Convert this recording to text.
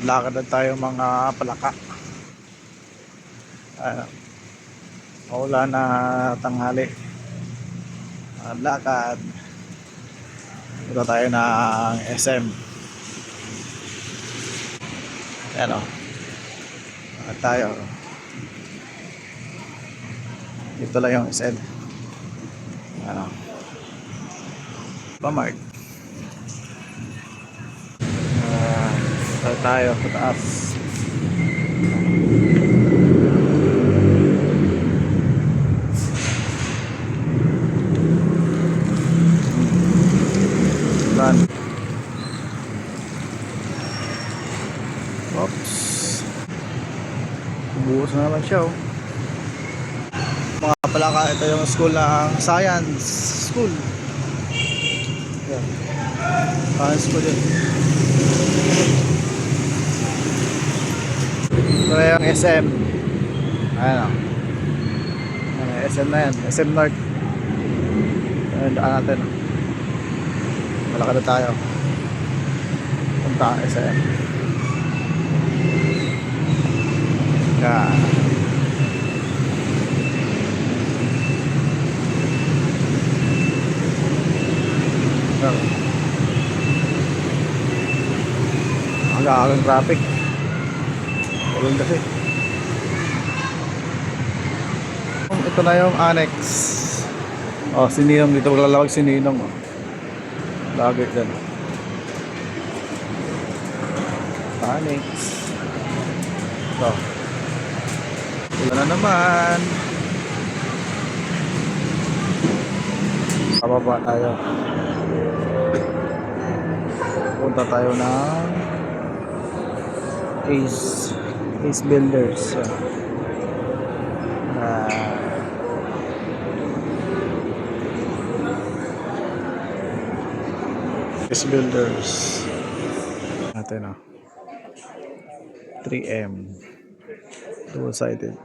Lakad na tayo mga palaka. Maulan na tanghali. Lakad. Dito tayo ng SM. Ayan o. Lakad tayo. Dito lang yung SM. Ayan o. Pamark. Dito tayo sa taas. Run. Oops. Buhos na naman siya oh. Mga palaka, ito yung school ng science school. Yan. Science school yun. Ito na yung SM. Ayan o. SM na yan. SM North. Ayan, daan natin. Malakad na tayo. Punta ang SM. Yan. Ang traffic. Tulong kasi. Ito na yung annex. Oh, si Ninong dito maglalawag si Ninong. Oh. Lagi dyan. Annex. Ito. Ito na naman. Pababa tayo. Punta tayo ng Ace Builders. Ace Builders. Natin 3M. Double-sided.